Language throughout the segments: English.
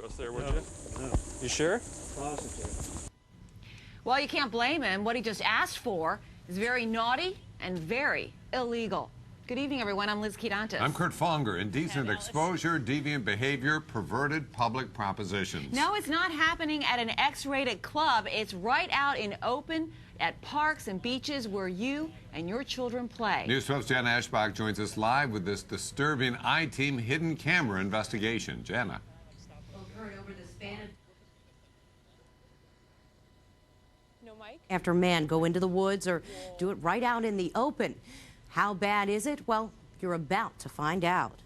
to us there, would you? No. You sure? Positive. Well, you can't blame him. What he just asked for is very naughty and very illegal. Good evening, everyone. I'm Liz Quirantes. I'm Kurt Fonger. Indecent exposure, deviant behavior, perverted public propositions. No, it's not happening at an X-rated club. It's right out in open at parks and beaches where you and your children play. News 12's Jana Eschbach joins us live with this disturbing I-Team hidden camera investigation. Jana. After man go into the woods or do it right out in the open. How bad is it? Well, you're about to find out.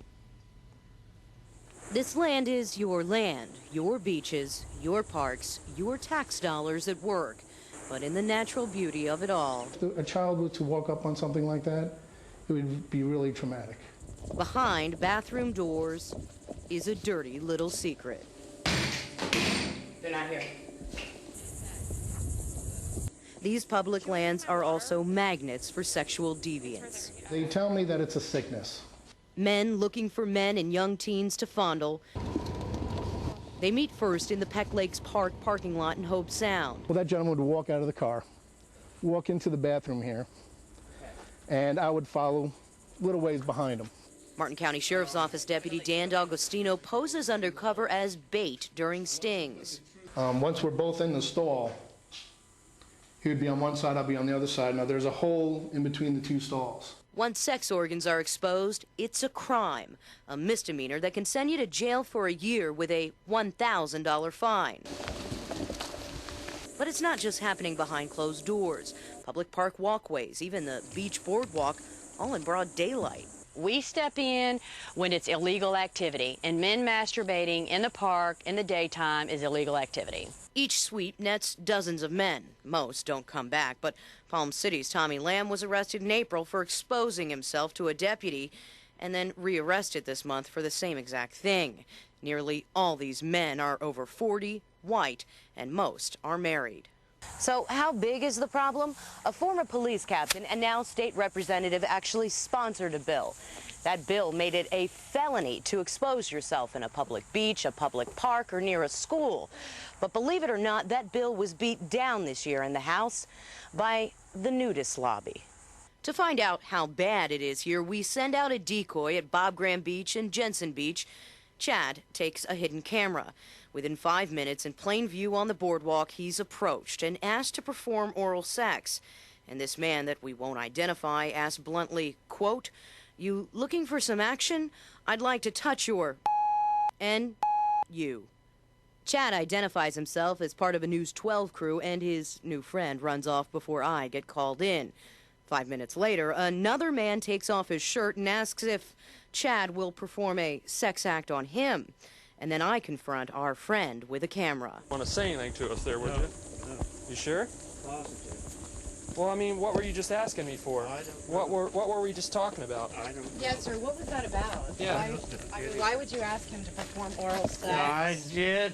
This land is your land, your beaches, your parks, your tax dollars at work. But in the natural beauty of it all, if a child were to walk up on something like that, it would be really traumatic. Behind bathroom doors is a dirty little secret. They're not here. These public lands are also magnets for sexual deviants. They tell me that it's a sickness. Men looking for men and young teens to fondle. They meet first in the Peck Lakes Park parking lot in Hobe Sound. Well, that gentleman would walk out of the car, walk into the bathroom here, and I would follow a little ways behind him. Martin County Sheriff's Office Deputy Dan D'Agostino poses undercover as bait during stings. Once we're both in the stall, he would be on one side, I'll be on the other side. Now, there's a hole in between the two stalls. Once sex organs are exposed, it's a crime, a misdemeanor that can send you to jail for a year with a $1,000 fine. But it's not just happening behind closed doors. Public park walkways, even the beach boardwalk, all in broad daylight. We step in when it's illegal activity, and men masturbating in the park in the daytime is illegal activity. Each sweep nets dozens of men. Most don't come back, but Palm City's Tommy Lamb was arrested in April for exposing himself to a deputy and then rearrested this month for the same exact thing. Nearly all these men are over 40, white, and most are married. So how big is the problem? A former police captain and now state representative actually sponsored a bill. That bill made it a felony to expose yourself in a public beach, a public park, or near a school. But believe it or not, that bill was beat down this year in the House by the nudist lobby. To find out how bad it is here, we send out a decoy at Bob Graham Beach and Jensen Beach. Chad takes a hidden camera. Within 5 minutes, in plain view on the boardwalk, he's approached and asked to perform oral sex. And this man that we won't identify asked bluntly, quote, "You looking for some action? I'd like to touch your and you." Chad identifies himself as part of a News 12 crew, and his new friend runs off before I get called in. 5 minutes later, another man takes off his shirt and asks if Chad will perform a sex act on him. And then I confront our friend with a camera. Want to say anything to us there, would No. you? No. You sure? Positive. Well, I mean, what were you just asking me for? I don't know. What were we just talking about? I don't know. Yes, sir. What was that about? Yeah. Why would you ask him to perform oral sex? I did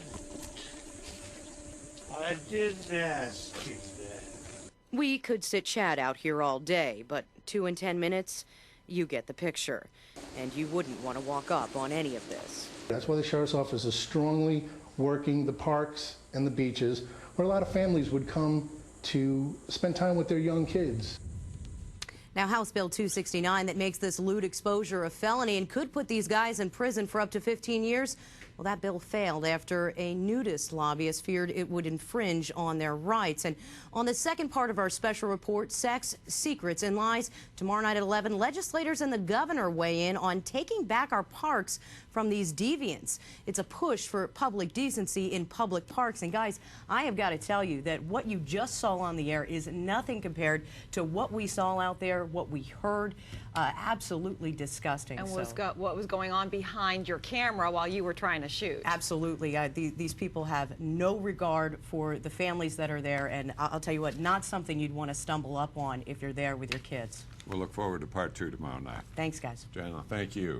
ask you that. We could sit Chad out here all day, but 2 and 10 minutes, you get the picture. And you wouldn't want to walk up on any of this. That's why the Sheriff's Office is strongly working the parks and the beaches, where a lot of families would come to spend time with their young kids. Now, House Bill 269 that makes this lewd exposure a felony and could put these guys in prison for up to 15 years. Well, that bill failed after a nudist lobbyist feared it would infringe on their rights. And on the second part of our special report, Sex, Secrets, and Lies, tomorrow night at 11, legislators and the governor weigh in on taking back our parks from these deviants. It's a push for public decency in public parks. And guys, I have got to tell you that what you just saw on the air is nothing compared to what we saw out there, what we heard. Absolutely disgusting. And what was going on behind your camera while you were trying to shoot? Absolutely. These people have no regard for the families that are there, and I'll tell you what, not something you'd want to stumble up on if you're there with your kids. We'll look forward to part 2 tomorrow night. Thanks, guys. Jana, thank you.